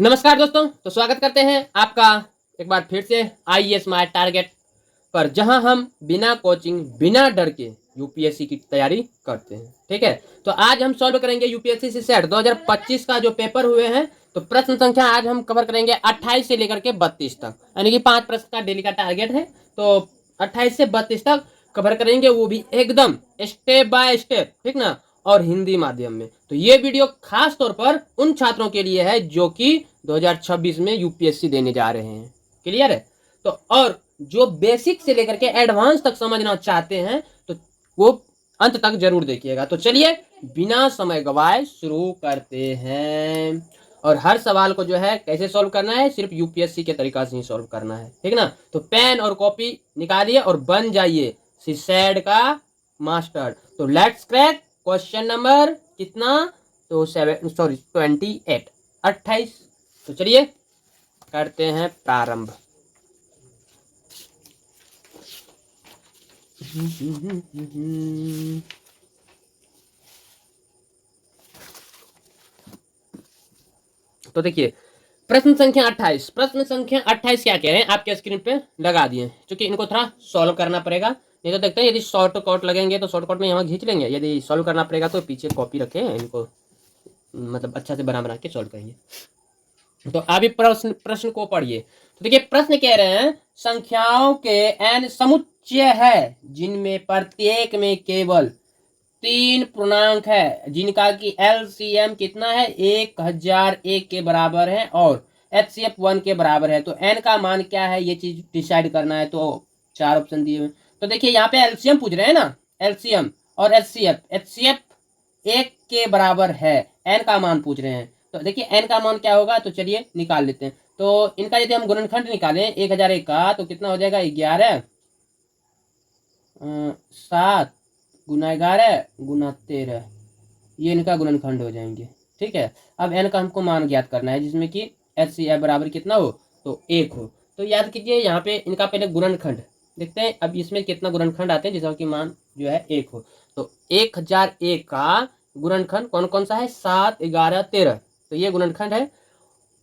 नमस्कार दोस्तों, तो स्वागत करते हैं आपका एक बार फिर से आईएएस माय टारगेट पर, जहां हम बिना कोचिंग बिना डर के यूपीएससी की तैयारी करते हैं। ठीक है, तो आज हम सॉल्व करेंगे यूपीएससी से सेट 2025 का जो पेपर हुए हैं। तो प्रश्न संख्या आज हम कवर करेंगे 28 से लेकर के 32 तक, यानी कि 5 प्रश्न का डेली का टारगेट है। तो 28 से 32 तक कवर करेंगे, वो भी एकदम स्टेप बाय स्टेप, ठीक ना, और हिंदी माध्यम में। तो ये वीडियो खास तौर पर उन छात्रों के लिए है जो कि 2026 में यूपीएससी देने जा रहे हैं। क्लियर है? तो और जो बेसिक से लेकर के एडवांस तक समझना चाहते हैं तो वो अंत तक जरूर देखिएगा। तो चलिए बिना समय गवाए शुरू करते हैं। और हर सवाल को जो है कैसे सॉल्व करना है, सिर्फ यूपीएससी के तरीका से ही सॉल्व करना है, ठीक ना। तो पेन और कॉपी निकालिए और बन जाइए सीसैट का मास्टर। तो लेट्स क्रैक क्वेश्चन नंबर कितना, तो 28। तो चलिए करते हैं प्रारंभ। तो देखिए प्रश्न संख्या 28, प्रश्न संख्या 28 क्या कह रहे हैं आपके स्क्रीन पे लगा दिए, क्योंकि इनको थोड़ा सॉल्व करना पड़ेगा। नहीं तो देखते हैं, यदि शॉर्ट कट लगेंगे तो शॉर्ट कट में यहाँ खींच लेंगे, यदि सॉल्व करना पड़ेगा तो पीछे कॉपी रखें, इनको मतलब अच्छा से बना के सॉल्व करेंगे। तो अभी प्रश्न को पढ़िए। तो देखिए प्रश्न कह रहे हैं संख्याओं के n समुच्चय है जिनमें प्रत्येक में केवल 3 पूर्णांक है, जिनका की एलसीएम कितना है 1001 के बराबर है और एचसीएफ 1 के बराबर है। तो n का मान क्या है ये चीज डिसाइड करना है। तो 4 ऑप्शन दिए हुए। तो देखिए यहाँ पे एलसीएम पूछ रहे हैं ना, एलसीएम और एचसीएफ 1 के बराबर है, n का मान पूछ रहे हैं। तो देखिए n का मान क्या होगा, तो चलिए निकाल लेते हैं। तो इनका यदि हम गुणनखंड निकालें 1001 का, तो कितना हो जाएगा 11 7 गुना 11 गुना 13, ये इनका गुणनखंड हो जाएंगे। ठीक है, अब n का हमको मान ज्ञात करना है, जिसमें कि एचसीएफ बराबर कितना हो, तो 1 हो। तो याद कीजिए यहाँ पे इनका पहले गुणनखंड देखते हैं, अब इसमें कितना गुणनखंड आते हैं जिसका कि मान जो है 1 हो। तो 1001 का गुणनखंड कौन कौन सा है, 7 11 13, तो ये गुणनखंड है।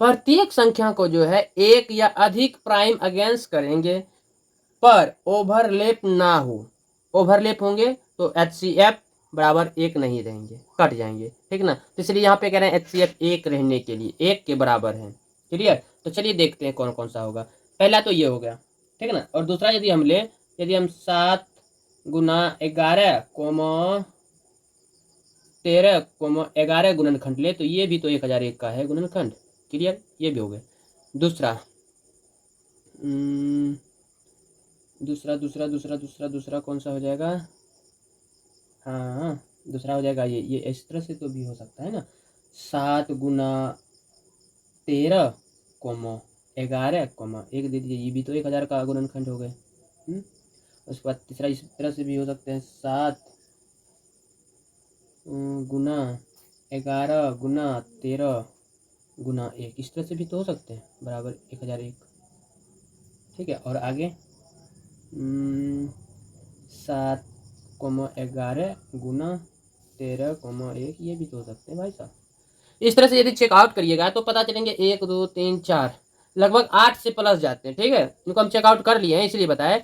प्रत्येक संख्या को जो है एक या अधिक प्राइम अगेंस्ट करेंगे पर ओवरलैप ना हो। ओवरलैप होंगे तो एचसीएफ बराबर 1 नहीं रहेंगे, कट जाएंगे, ठीक ना। तो इसलिए यहाँ पे कह रहे हैं एचसीएफ 1 रहने के लिए 1 के बराबर है। क्लियर? तो चलिए देखते हैं कौन कौन सा होगा। पहला तो ये हो गया, ठीक ना। और दूसरा यदि हम ले, यदि हम 7 गुना 11 13 11 गुणनखंड ले, तो ये भी तो 1001 का है गुणनखंड। क्लियर? ये भी हो गया। दूसरा दूसरा दूसरा दूसरा दूसरा दूसरा कौन सा हो जाएगा, हाँ दूसरा हो जाएगा ये इस तरह से तो भी हो सकता है ना, 7 गुना 13 11 1 दे दीजिए, ये भी तो 1000 का गुणनखंड हो गए। उसके बाद तीसरा इस तरह से भी हो सकते हैं, 7 गुना 11 गुना 13 गुना 1, इस तरह से भी तो हो सकते हैं, बराबर 1001। ठीक है, और आगे 7 11 गुना 13 1, ये भी तो हो सकते हैं भाई साहब। इस तरह से यदि चेकआउट करिएगा तो पता चलेंगे 1 2 3 4 लगभग 8 से प्लस जाते हैं। ठीक है, इनको हम चेकआउट कर लिए हैं इसलिए बताए,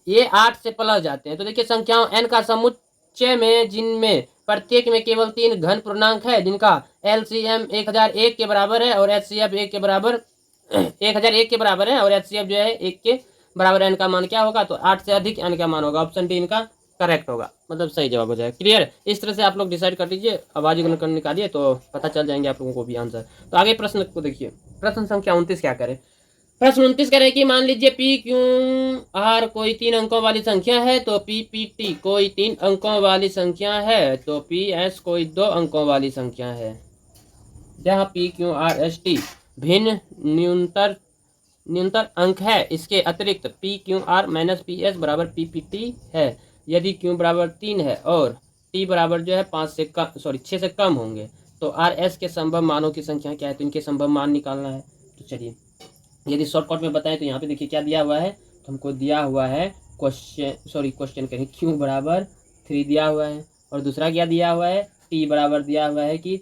ये 8 से प्लस जाते हैं। तो देखिए संख्याओं n का समुच्चय में जिनमें प्रत्येक में केवल 3 घन पूर्णांक है, जिनका एलसीएम 1001 के बराबर है और एचसीएफ 1 के बराबर 1001 के बराबर है और एचसीएफ जो है 1 के बराबर, n का मान क्या होगा, तो 8 से अधिक n का मान होगा। ऑप्शन डी इनका करेक्ट होगा, मतलब सही जवाब हो जाएगा। क्लियर? इस तरह से आप लोग डिसाइड कर लीजिए, आवाज गुणनखंड निकालिए तो पता चल जाएंगे आप लोगों को भी आंसर। तो आगे प्रश्न को देखिए, प्रश्न संख्या 29 क्या करे। प्रश्न 29 कह रहे हैं कि मान लीजिए पी क्यू आर कोई 3 अंकों वाली संख्या है, तो पी पी टी कोई 3 अंकों वाली संख्या है, तो पी एस कोई 2 अंकों वाली संख्या है। जहाँ P Q R S T भिन्न न्यूनतर अंक है, इसके अतिरिक्त P Q R minus P S बराबर पी पी टी है। यदि क्यू बराबर 3 है और टी बराबर जो है 6 से कम होंगे, तो आर एस के संभव मानों की संख्या क्या है, तो इनके संभव मान निकालना है। तो चलिए यदि शॉर्टकट में बताएं तो यहाँ पे देखिए क्या दिया हुआ है, तो हमको दिया हुआ है क्वेश्चन कहें क्यू बराबर 3 दिया हुआ है, और दूसरा क्या दिया हुआ है, टी बराबर दिया हुआ है कि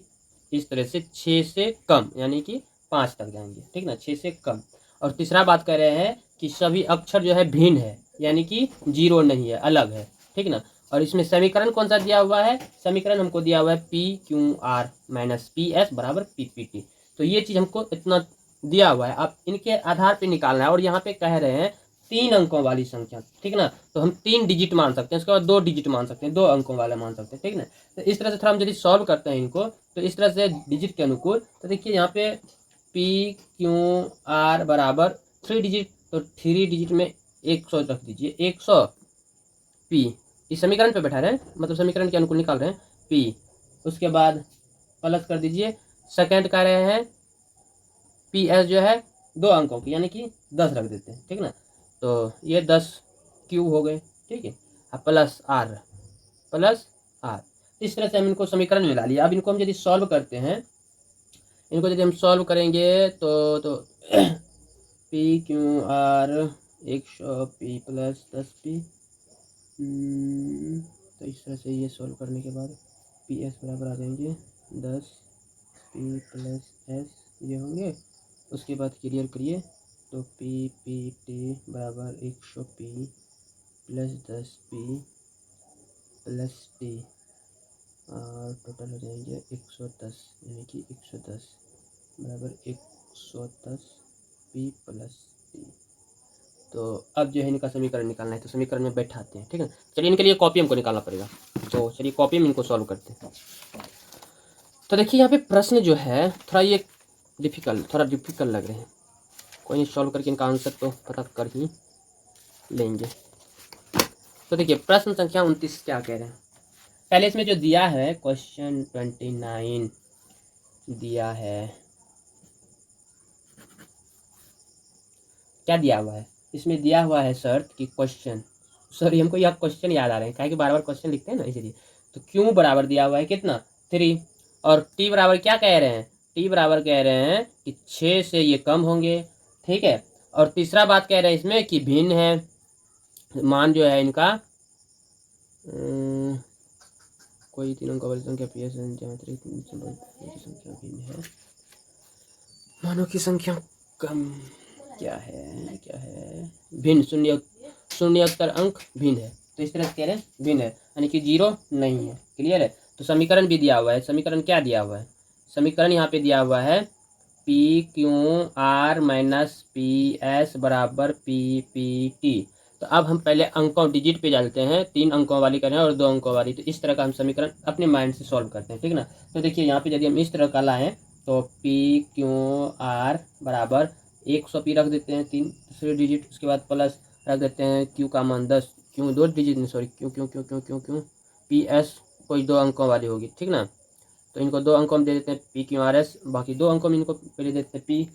इस तरह से 6 से कम, यानी कि 5 तक जाएंगे, ठीक ना, 6 से कम। और तीसरा बात कर रहे हैं कि सभी अक्षर जो है भिन्न है, यानी कि 0 नहीं है, अलग है, ठीक ना। और इसमें समीकरण कौन सा दिया हुआ है, समीकरण हमको दिया हुआ है PQR माइनस PS बराबर PPT। तो ये चीज़ हमको इतना दिया हुआ है, आप इनके आधार पे निकालना है। और यहाँ पे कह रहे हैं 3 अंकों वाली संख्या, ठीक ना, तो हम 3 डिजिट मान सकते हैं, उसके बाद 2 डिजिट मान सकते हैं, 2 अंकों वाला मान सकते हैं, ठीक ना। तो इस तरह से थोड़ा हम यदि सॉल्व करते हैं इनको, तो इस तरह से डिजिट के अनुकूल, तो देखिए यहाँ पे PQR बराबर 3 डिजिट, तो 3 डिजिट में 100 रख दीजिए, 100 P इस समीकरण पे बैठा रहे हैं, मतलब समीकरण के अनुकूल निकाल रहे हैं P। उसके बाद प्लस कर दीजिए, सेकेंड कर रहे हैं PS जो है 2 अंकों की, यानी कि 10 रख देते हैं, ठीक ना। तो ये 10 Q हो गए, ठीक है। अब प्लस R। इस तरह से हम इनको समीकरण में ला लिया। अब इनको हम यदि सॉल्व करते हैं, इनको यदि हम सॉल्व करेंगे तो PQR 100 P प्लस 10 P, तो इस तरह से ये सॉल्व करने के बाद PS बराबर आ जाएंगे 10 P प्लस S ये होंगे। उसके बाद क्लियर करिए, तो PPT बराबर 100 P plus 10 P plus T, और टोटल हो जाएंगे 110, यानी कि 110 बराबर 110 P प्लस T। तो अब जो है इनका समीकरण निकालना है, तो समीकरण में बैठाते हैं, ठीक है। चलिए इनके लिए कॉपी हमको निकालना पड़ेगा, तो चलिए कॉपी में इनको सॉल्व करते हैं। तो देखिए यहाँ पे प्रश्न जो है थोड़ा डिफिकल्ट लग रहे हैं, कोई नहीं, सॉल्व करके इनका आंसर तो पता कर ही लेंगे। तो देखिए प्रश्न संख्या 29 क्या कह रहे हैं। पहले इसमें जो दिया है क्वेश्चन 29 दिया है, क्या दिया हुआ है, इसमें दिया हुआ है शर्त कि क्वेश्चन, सॉरी हमको यह क्वेश्चन याद आ रहे हैं, क्या कि बार बार क्वेश्चन लिखते हैं ना इसलिए। तो क्यों बराबर दिया हुआ है कितना 3, और टी बराबर क्या कह रहे हैं, टी बराबर कह रहे हैं कि 6 से ये कम होंगे, ठीक है। और तीसरा बात कह रहे हैं इसमें कि भिन्न है, मान जो है इनका कोई तीन अंक वाली संख्या PS संख्या भिन्न है, मानों की संख्या कम क्या है भिन्न, शून्योत्तर अंक भिन्न है। तो इस तरह से कह रहे हैं भिन्न है, यानी कि 0 नहीं है, क्लियर है। तो समीकरण भी दिया हुआ है, समीकरण क्या दिया हुआ है, समीकरण यहाँ पे दिया हुआ है PQR माइनस PS बराबर PPT। तो अब हम पहले अंकों डिजिट पे डालते हैं, 3 अंकों वाली करें और 2 अंकों वाली, तो इस तरह का हम समीकरण अपने माइंड से सॉल्व करते हैं, ठीक ना। तो देखिए यहाँ पे यदि हम इस तरह का लाएं, तो PQR बराबर 100 P रख देते हैं 3 दूसरे डिजिट, उसके बाद प्लस रख देते हैं Q का मान 10, क्यों 2 डिजिट नहीं, सॉरी क्यों PS कोई 2 अंकों वाली होगी, ठीक ना। तो इनको 2 अंकों में दे देते हैं PQRS, बाकी 2 अंकों में इनको पहले देते हैं P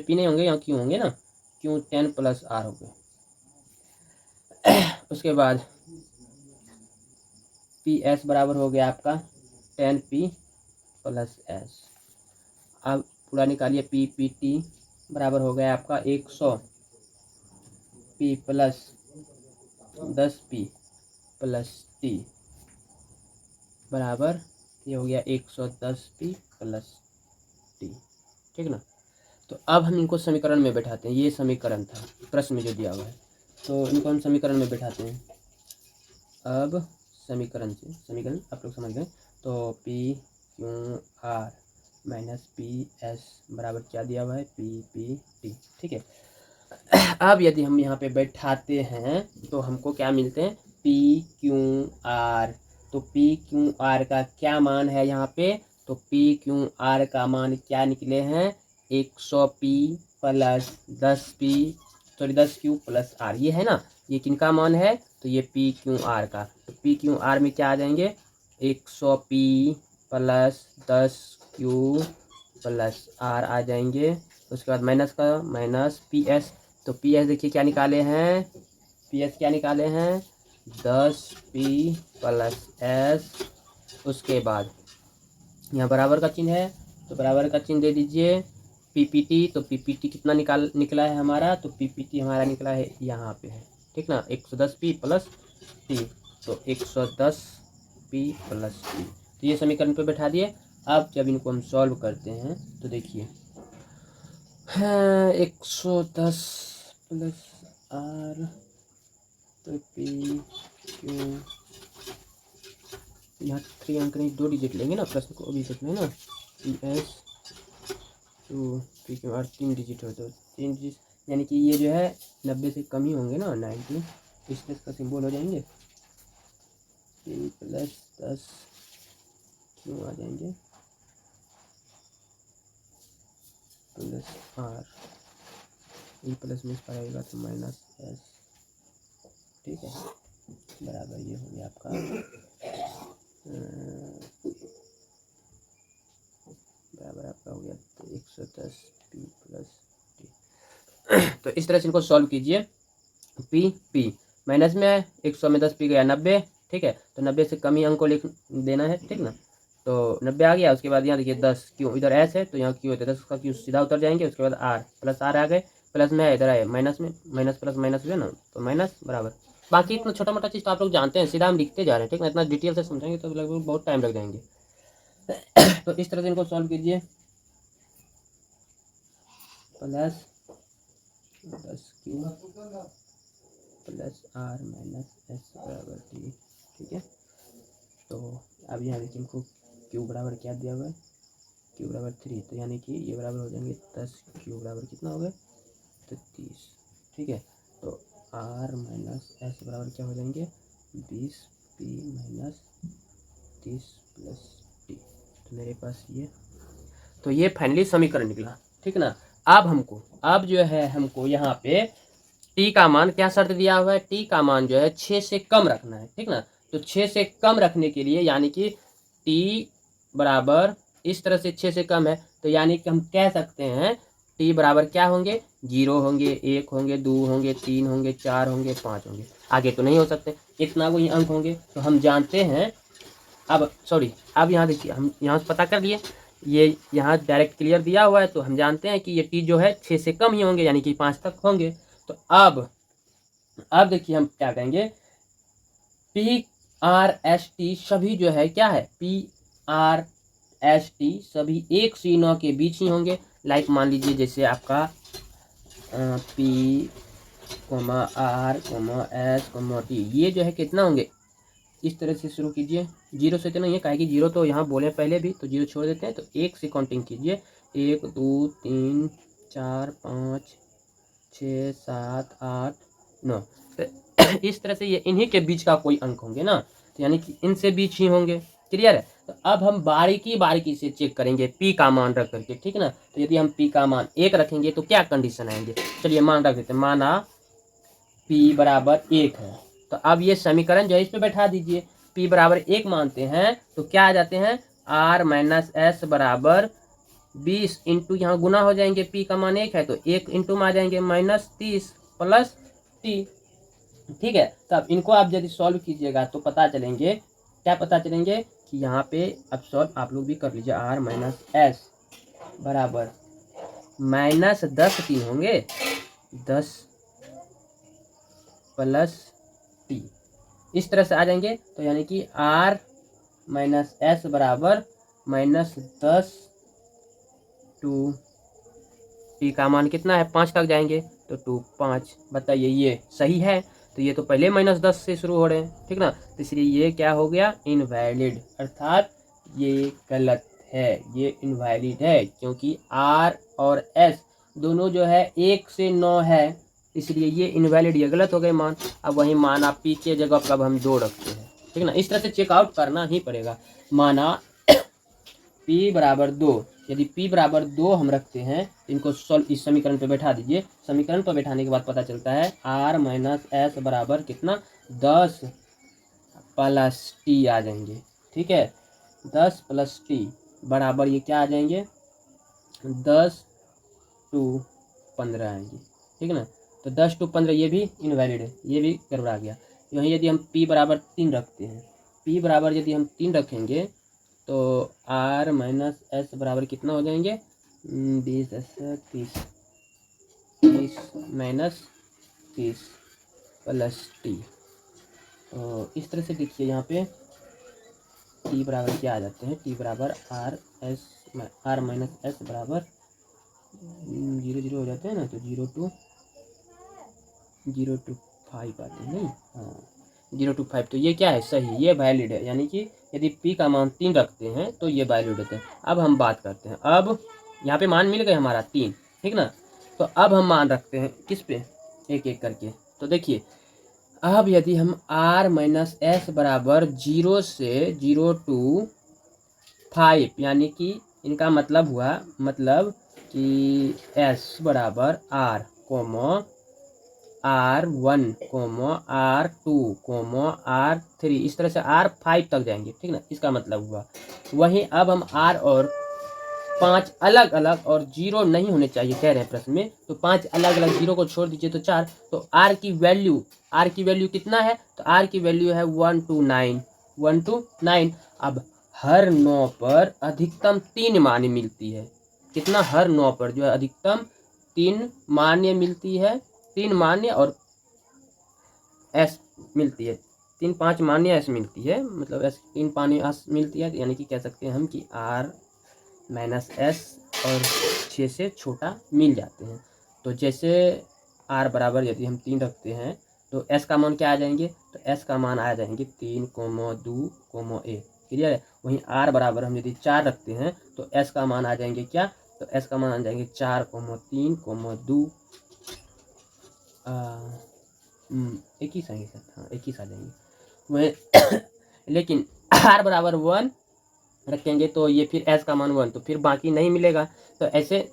नहीं होंगे, यहाँ Q होंगे ना, Q 10 प्लस R हो गए। उसके बाद PS बराबर हो गया आपका 10P प्लस S। अब पूरा निकालिए, PPT बराबर हो गया आपका 100 P plus 10P plus T बराबर ये हो गया 110 P प्लस T, ठीक ना। तो अब हम इनको समीकरण में बैठाते हैं, ये समीकरण था प्रश्न में जो दिया हुआ है, तो इनको हम समीकरण में बैठाते हैं। अब समीकरण आप लोग समझ गए, तो PQR माइनस PS बराबर क्या दिया हुआ है PPT, ठीक है। अब यदि हम यहाँ पे बैठाते हैं तो हमको क्या मिलते हैं PQR, तो PQR का क्या मान है यहाँ पे, तो PQR का मान क्या निकले हैं 100 P plus 10 Q plus R, ये है ना, ये किनका मान है, तो ये PQR का। तो PQR में क्या आ जाएंगे 100 P plus 10 Q plus R आ जाएंगे। उसके बाद माइनस का माइनस PS, तो PS देखिए क्या निकाले हैं, PS क्या निकाले हैं 10P प्लस S। उसके बाद यहाँ बराबर का चिन्ह है, तो बराबर का चिन्ह दे दीजिए PPT, तो PPT कितना निकला है हमारा, तो PPT हमारा निकला है यहाँ पे है, ठीक ना, 110P प्लस T, तो 110P प्लस T। तो ये समीकरण पे बैठा दिए। अब जब इनको हम सॉल्व करते हैं तो देखिए हाँ 110 प्लस आर तो पी क्यू, यहाँ 3 अंक नहीं 2 डिजिट लेंगे ना, प्रश्न को अभी देखना है ना। P S Q P Q R 3 digit हो तो 3 डिजिट, यानी कि ये जो है 90 से कम ही होंगे ना, 90 इसलिए इसका सिंबल हो जाएंगे पी प्लस 10 क्यों आ जाएंगे प्लस आर, ई प्लस में इसका रहेगा तो माइनस एस, ठीक है, बराबर ये हो गया आपका बराबर आपका हो गया 110 पी प्लस टी। तो इस तरह से इनको सॉल्व कीजिए। पी पी माइनस में है, 100 में 10 पी गया 90, ठीक है, तो 90 से कम ही अंक को लिख देना है, ठीक ना। तो 90 आ गया, उसके बाद यहाँ देखिए 10 क्यों, इधर एस है तो यहाँ क्यों होता है, 10 का क्यों सीधा उतर जाएंगे, उसके बाद आर प्लस आर आ गए, प्लस में है इधर आए माइनस में, माइनस प्लस माइनस हुआ ना, तो माइनस बराबर। बाकी इतना छोटा मोटा चीज़ तो आप लोग जानते हैं, सीधा हम लिखते जा रहे हैं, ठीक ना, इतना डिटेल से समझेंगे तो लगभग बहुत टाइम लग जाएंगे। तो इस तरह से इनको सॉल्व कीजिए, plus 10 Q plus R minus S बराबर टी, ठीक है। तो अब यहाँ देखिए हमको क्यू बराबर क्या दिया हुआ है, क्यू बराबर 3, तो यानी कि ये बराबर हो जाएंगे 10 क्यू बराबर कितना हो गया तो 30, ठीक है। तो आर माइनस एस बराबर क्या हो जाएंगे 20 पी माइनस 30 प्लस टी, तो मेरे पास ये, तो ये फाइनली समीकरण निकला, ठीक ना। अब जो है हमको यहाँ पे टी का मान क्या शर्त दिया हुआ है, टी का मान जो है 6 से कम रखना है, ठीक ना। तो 6 से कम रखने के लिए यानी कि टी बराबर इस तरह से 6 से कम है, तो यानी कि हम कह सकते हैं टी बराबर क्या होंगे 0 होंगे, 1 होंगे, 2 होंगे, 3 होंगे, 4 होंगे, 5 होंगे, आगे तो नहीं हो सकते, इतना कोई अंक होंगे। तो हम जानते हैं अब यहाँ देखिए हम यहाँ से पता कर लिए, ये यहाँ डायरेक्ट क्लियर दिया हुआ है, तो हम जानते हैं कि ये टी जो है 6 से कम ही होंगे, यानी कि 5 तक होंगे। तो अब देखिए हम क्या कहेंगे, पी आर एस टी सभी जो है क्या है, पी आर एस टी सभी 1 से 9 के बीच ही होंगे। लाइक मान लीजिए जैसे आपका P comma R comma S comma T, ये जो है कितना होंगे, इस तरह से शुरू कीजिए, 0 से तो नहीं है, काहे कि 0 तो यहाँ बोले पहले भी, तो 0 छोड़ देते हैं, तो 1 से काउंटिंग कीजिए, 1 2 3 4 5 6 7 8 9, तो इस तरह से ये इन्हीं के बीच का कोई अंक होंगे ना, तो यानी कि इनसे बीच ही होंगे, क्लियर है। तो अब हम बारीकी से चेक करेंगे पी का मान रख करके, ठीक ना। तो यदि हम पी का मान 1 रखेंगे तो क्या कंडीशन आएंगे, चलिए मान रख देते हैं, माना पी बराबर 1 है, तो अब ये समीकरण जो है इस पे बैठा दीजिए, पी बराबर 1 मानते हैं तो क्या आ जाते हैं आर माइनस एस बराबर 20 इंटू यहाँ गुना हो जाएंगे, पी का मान 1 है तो 1 इंटू में आ जाएंगे माइनस 30 प्लस टी, ठीक है। तो अब इनको आप यदि सॉल्व कीजिएगा तो पता चलेंगे, क्या पता चलेंगे कि यहाँ पे अब सॉल्व आप लोग भी कर लीजिए, आर माइनस एस बराबर माइनस 10 टी होंगे, 10 प्लस टी, इस तरह से आ जाएंगे, तो यानी कि आर माइनस एस बराबर माइनस 10 टू टी का मान कितना है 5 तक जाएंगे, तो 2 5, बताइए ये सही है, तो ये तो पहले माइनस 10 से शुरू हो रहे हैं, ठीक ना, तो इसलिए ये क्या हो गया इनवैलिड, अर्थात ये गलत है, ये इनवैलिड है, क्योंकि आर और एस दोनों जो है 1 से 9 है, इसलिए ये इनवैलिड, ये गलत हो गए मान। अब वही मान आप पी के जगह पर अब हम 2 रखते हैं, ठीक ना, इस तरह से चेकआउट करना ही पड़ेगा। माना पी बराबर 2, यदि p बराबर 2 हम रखते हैं, इनको सॉल्व इस समीकरण पे बैठा दीजिए, समीकरण पर बैठाने के बाद पता चलता है r माइनस एस बराबर कितना 10 प्लस टी आ जाएंगे, ठीक है, 10 प्लस टी बराबर ये क्या आ जाएंगे 10 टू 15 आएंगे, ठीक है ना। तो 10 टू 15 ये भी इनवैलिड है, ये भी गड़बड़ा गया। वहीं यदि हम p बराबर 3 रखते हैं, p बराबर यदि हम 3 रखेंगे तो r माइनस एस बराबर कितना हो जाएंगे 20 30 30 माइनस 30 प्लस टी, तो इस तरह से देखिए यहाँ पे t बराबर क्या आ जाते हैं, t बराबर आर माइनस एस बराबर 0 0 करते हैं ना तो 0 to 5 आते हैं, नहीं, हाँ 0 to 5, तो ये क्या है, सही, ये वैलिड है, यानी कि यदि p का मान 3 रखते हैं तो ये वैलिड होते हैं। अब हम बात करते हैं, अब यहाँ पे मान मिल गए हमारा 3, ठीक ना। तो अब हम मान रखते हैं किस पे, एक एक करके। तो देखिए अब यदि हम r माइनस एस बराबर 0 से 0 to 5, यानी कि इनका मतलब हुआ, मतलब कि s बराबर r R1 R2 R3, इस तरह से R5 तक जाएंगे, ठीक ना, इसका मतलब हुआ। वहीं अब हम R और 5 अलग अलग और 0 नहीं होने चाहिए कह रहे हैं प्रश्न में, तो 5 अलग अलग, 0 को छोड़ दीजिए तो 4, तो R की वैल्यू कितना है, तो R की वैल्यू है 1 to 9। अब हर 9 पर अधिकतम 3 मान्य मिलती है, कितना, हर 9 पर जो है अधिकतम 3 मान्य मिलती है, 3 मान्य और एस मिलती है, 3 5 मान्य एस मिलती है, मतलब एस 3 मान्य एस मिलती है, यानी कि कह सकते हैं हम कि R माइनस एस और 6 से छोटा मिल जाते हैं। तो जैसे R बराबर यदि हम 3 रखते हैं तो S का मान क्या आ जाएंगे, तो S का मान आ जाएंगे 3, 2, 1, क्लियर है। वहीं R बराबर हम यदि 4 रखते हैं तो S का मान आ जाएंगे क्या, तो S का मान आ जाएंगे 4, 3, 2, एक ही सही सर, हाँ एक ही आ जाएंगे वह लेकिन R बराबर 1 रखेंगे तो ये फिर S का मान 1, तो फिर बाकी नहीं मिलेगा। तो ऐसे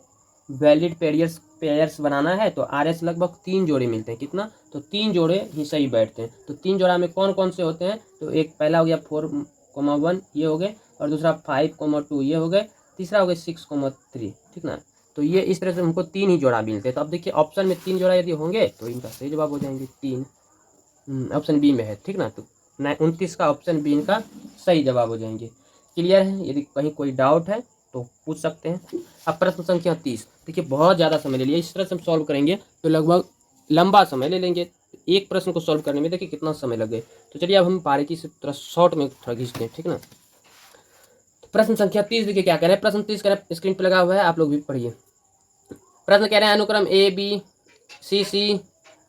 वैलिड पेयर्स बनाना है तो RS लगभग 3 जोड़े मिलते हैं, कितना, तो 3 जोड़े ही सही बैठते हैं। तो 3 जोड़ा में कौन कौन से होते हैं, तो एक पहला हो गया 4, 1 ये हो गए, और दूसरा 5, 2 ये हो गए, तीसरा हो गया 6, 3, ठीक ना। तो ये इस तरह से हमको 3 ही जोड़ा मिलते हैं। तो अब देखिए ऑप्शन में 3 जोड़ा यदि होंगे तो इनका सही जवाब हो जाएंगे 3, ऑप्शन बी में है, ठीक ना। तो 29 का ऑप्शन बी इनका सही जवाब हो जाएंगे। क्लियर है, यदि कहीं कोई डाउट है तो पूछ सकते हैं। अब प्रश्न संख्या 30, देखिए बहुत ज़्यादा समय ले लिया, इस तरह से हम सॉल्व करेंगे तो लगभग लंबा समय ले लेंगे। एक प्रश्न को सॉल्व करने में देखिए कितना समय लगे। तो चलिए अब हम बारीकी से थोड़ा शॉर्ट में थोड़ा खींचते हैं, ठीक ना। तो प्रश्न संख्या 30 देखिए क्या कह रहे हैं, प्रश्न 30 कह रहे हैं, स्क्रीन पर लगा हुआ है, आप लोग भी पढ़िए। प्रश्न कह रहे हैं अनुक्रम A B C C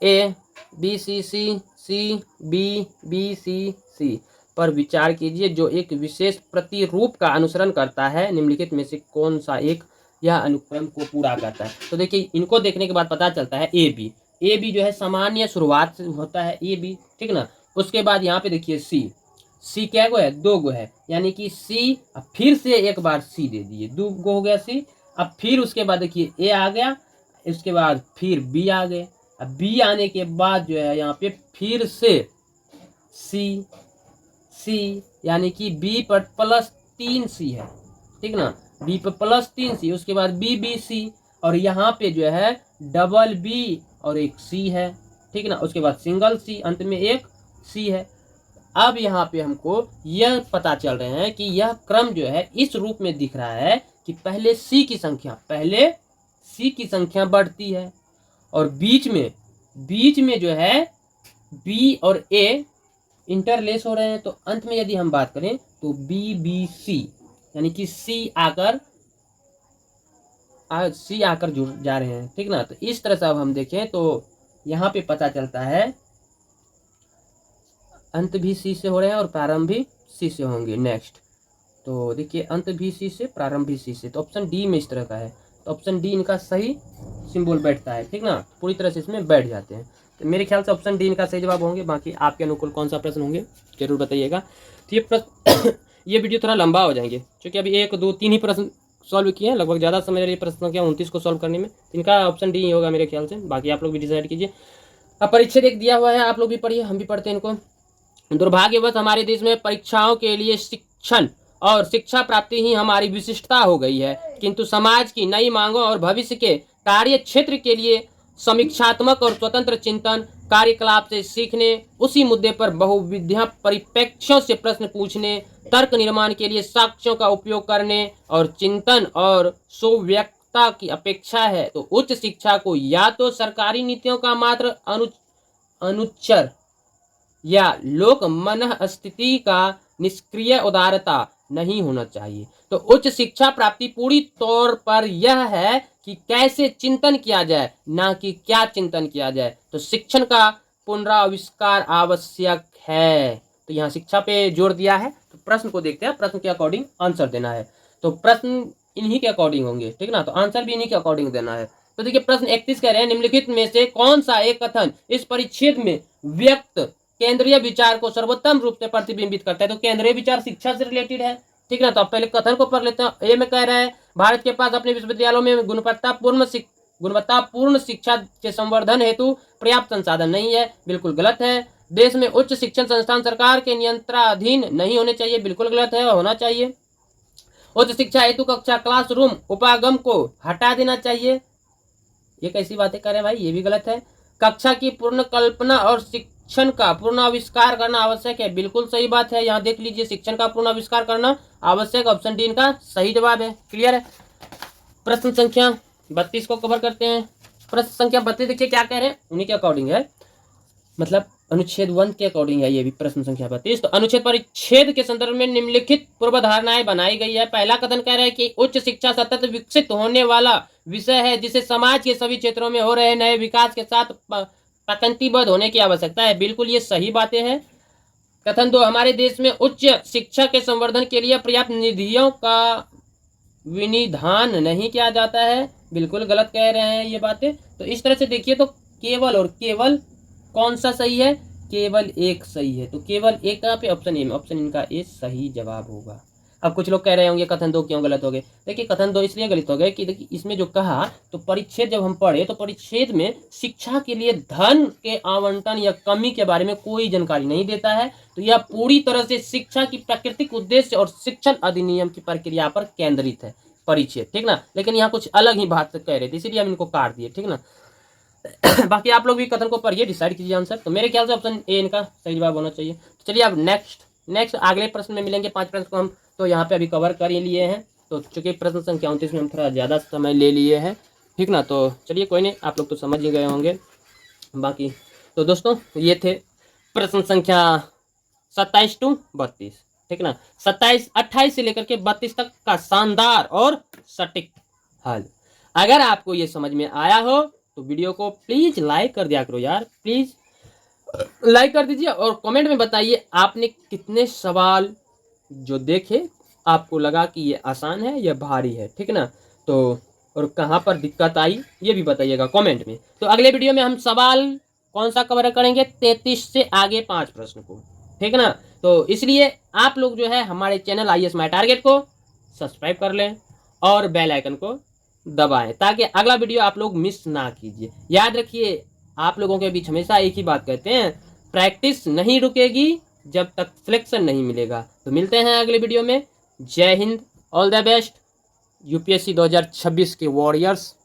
A B C C C B B C C पर विचार कीजिए जो एक विशेष प्रतिरूप का अनुसरण करता है, निम्नलिखित में से कौन सा एक यह अनुक्रम को पूरा करता है। तो देखिए इनको देखने के बाद पता चलता है ए बी जो है सामान्य शुरुआत से होता है ए बी, ठीक ना। उसके बाद यहाँ पे देखिए सी क्या गो है, 2 गो है, यानी कि सी, अब फिर से एक बार सी दे दिए, 2 गो हो गया सी। अब फिर उसके बाद देखिए ए आ गया, उसके बाद फिर बी आ गए, अब बी आने के बाद जो है यहाँ पे फिर से सी, यानी कि बी पर +3 सी है, ठीक ना, बी पर +3 सी, उसके बाद बी सी, और यहाँ पे जो है डबल बी और एक सी है, ठीक ना, उसके बाद सिंगल सी, अंत में एक सी है। अब यहाँ पे हमको यह पता चल रहे हैं कि यह क्रम जो है इस रूप में दिख रहा है कि पहले सी की संख्या बढ़ती है, और बीच में जो है बी और ए इंटरलेस हो रहे हैं। तो अंत में यदि हम बात करें तो बी सी, यानी कि सी आकर जुड़ जा रहे हैं, ठीक ना। तो इस तरह से अब हम देखें तो यहाँ पे पता चलता है अंत भी सी से हो रहे हैं और प्रारंभ भी सी से होंगे। नेक्स्ट तो देखिए अंत भी सी से, प्रारंभ भी सी से, तो ऑप्शन डी में इस तरह का है, तो ऑप्शन डी इनका सही सिंबल बैठता है, ठीक ना, पूरी तरह से इसमें बैठ जाते हैं। तो मेरे ख्याल से ऑप्शन डी इनका सही जवाब होंगे। बाकी आपके अनुकूल कौन सा प्रश्न होंगे जरूर बताइएगा। तो ये प्रश्न ये वीडियो थोड़ा लंबा हो जाएंगे क्योंकि अभी 1 2 3 ही प्रश्न सॉल्व किए हैं, लगभग ज़्यादा समय रही प्रश्न संख्या 29 को सॉल्व करने में। इनका ऑप्शन डी होगा मेरे ख्याल से, बाकी आप लोग भी डिसाइड कीजिए। अब परीक्षा एक दिया हुआ है, आप लोग भी पढ़िए, हम भी पढ़ते हैं इनको। दुर्भाग्यवश हमारे देश में परीक्षाओं के लिए शिक्षण और शिक्षा प्राप्ति ही हमारी विशिष्टता हो गई है, किंतु समाज की नई मांगों और भविष्य के कार्य क्षेत्र के लिए समीक्षात्मक और स्वतंत्र चिंतन कार्यकलाप से सीखने, उसी मुद्दे पर बहुविध परिप्रेक्ष्यों से प्रश्न पूछने, तर्क निर्माण के लिए साक्ष्यों का उपयोग करने और चिंतन और सुव्यक्तता की अपेक्षा है। तो उच्च शिक्षा को या तो सरकारी नीतियों का मात्र अनुच्चर या लोक मन स्थिति का निष्क्रिय उदारता नहीं होना चाहिए। तो उच्च शिक्षा प्राप्ति पूरी तौर पर यह है कि कैसे चिंतन किया जाए, ना कि क्या चिंतन किया जाए। तो शिक्षण का पुनराविष्कार आवश्यक है। तो यहाँ शिक्षा पे जोर दिया है। तो प्रश्न को देखते हैं, प्रश्न के अकॉर्डिंग आंसर देना है। तो प्रश्न इन्हीं के अकॉर्डिंग होंगे, ठीक ना, तो आंसर भी इन्हीं के अकॉर्डिंग देना है। तो देखिए प्रश्न 31 कह रहे हैं, निम्नलिखित में से कौन सा एक कथन इस परिच्छेद में व्यक्त केंद्रीय विचार को सर्वोत्तम रूप से प्रतिबिंबित करता है। तो केंद्रीय विचार शिक्षा से रिलेटेड है, ठीक ना। तो अब पहले कथन को पढ़ लेते हैं। ए में कह रहा है, भारत के पास अपने विश्वविद्यालयों में गुणवत्तापूर्ण शिक्षा के संवर्धन हेतु पर्याप्त संसाधन नहीं है, बिल्कुल गलत है। देश में उच्च शिक्षण संस्थान सरकार के नियंत्रणाधीन नहीं होने चाहिए, बिल्कुल गलत है, होना चाहिए। उच्च शिक्षा हेतु कक्षा, क्लासरूम, उपागम को हटा देना चाहिए। ये कैसी बातें कर रहे हैं भाई, ये भी गलत है। कक्षा की पूर्ण कल्पना और शिक्षण का पूर्ण आविष्कार करना आवश्यक है, बिल्कुल सही बात है। यहाँ देख लीजिए, शिक्षण का पूर्ण आविष्कार करना आवश्यक, ऑप्शन डी इनका सही जवाब है। क्लियर है। प्रश्न संख्या 32 को कवर करते हैं। प्रश्न संख्या 32 देखिए क्या कह रहे हैं, उन्हीं के अकॉर्डिंग है, मतलब अनुच्छेद 1 के अकॉर्डिंग है ये भी प्रश्न संख्या 32। तो अनुच्छेद परिच्छेद के संदर्भ में निम्नलिखित पूर्व धारणाएं बनाई गई है। पहला कथन कह रहा है कि उच्च शिक्षा सतत विकसित होने वाला विषय है, जिसे समाज के सभी क्षेत्रों में हो रहे नए विकास के साथ पंक्तिबद्ध होने की आवश्यकता है, बिल्कुल ये सही बातें हैं। कथन 2, हमारे देश में उच्च शिक्षा के संवर्धन के लिए पर्याप्त निधियों का विनिधान नहीं किया जाता है, बिल्कुल गलत कह रहे हैं ये बातें। तो इस तरह से देखिए, तो केवल और केवल कौन सा सही है, केवल एक सही है। तो केवल एक कहाँ पे, ऑप्शन ए में, ऑप्शन इनका ए सही जवाब होगा। अब कुछ लोग कह रहे होंगे कथन 2 क्यों गलत हो गए। देखिए कथन 2 इसलिए गलत हो गए कि देखिए इसमें जो कहा, तो परिच्छेद जब हम पढ़े तो परिच्छेद में शिक्षा के लिए धन के आवंटन या कमी के बारे में कोई जानकारी नहीं देता है। तो यह पूरी तरह से शिक्षा की प्राकृतिक उद्देश्य और शिक्षण अधिनियम की प्रक्रिया पर केंद्रित है परिच्छेद, ठीक ना। लेकिन यहाँ कुछ अलग ही बात कह रहे थे, इसीलिए हम इनको काट दिए, ठीक ना। बाकी आप लोग भी कथन को पढ़िए, डिसाइड कीजिए आंसर। तो मेरे ख्याल से ऑप्शन ए इनका सही जवाब होना चाहिए। तो चलिए अब नेक्स्ट अगले प्रश्न में मिलेंगे। 5 प्रश्न को हम तो यहाँ पे अभी कवर कर ही लिए हैं। तो चूंकि प्रश्न संख्या 29 में हम थोड़ा ज़्यादा समय ले लिए हैं, ठीक ना। तो चलिए कोई नहीं, आप लोग तो समझ ही गए होंगे। बाकी तो दोस्तों ये थे प्रश्न संख्या 27 to 32, ठीक ना। 28 से लेकर के 32 तक का शानदार और सटीक हल। अगर आपको ये समझ में आया हो तो वीडियो को प्लीज लाइक कर दिया करो यार, प्लीज लाइक कर दीजिए और कमेंट में बताइए आपने कितने सवाल जो देखे आपको लगा कि ये आसान है या भारी है, ठीक ना। तो और कहाँ पर दिक्कत आई ये भी बताइएगा कमेंट में। तो अगले वीडियो में हम सवाल कौन सा कवर करेंगे, 33 से आगे 5 प्रश्न को, ठीक ना। तो इसलिए आप लोग जो है हमारे चैनल IAS माय टारगेट को सब्सक्राइब कर लें और बेल आइकन को दबाएं, ताकि अगला वीडियो आप लोग मिस ना कीजिए। याद रखिए, आप लोगों के बीच हमेशा एक ही बात कहते हैं, प्रैक्टिस नहीं रुकेगी जब तक सिलेक्शन नहीं मिलेगा। तो मिलते हैं अगले वीडियो में। जय Hind, all the best, UPSC 2026 के वॉरियर्स।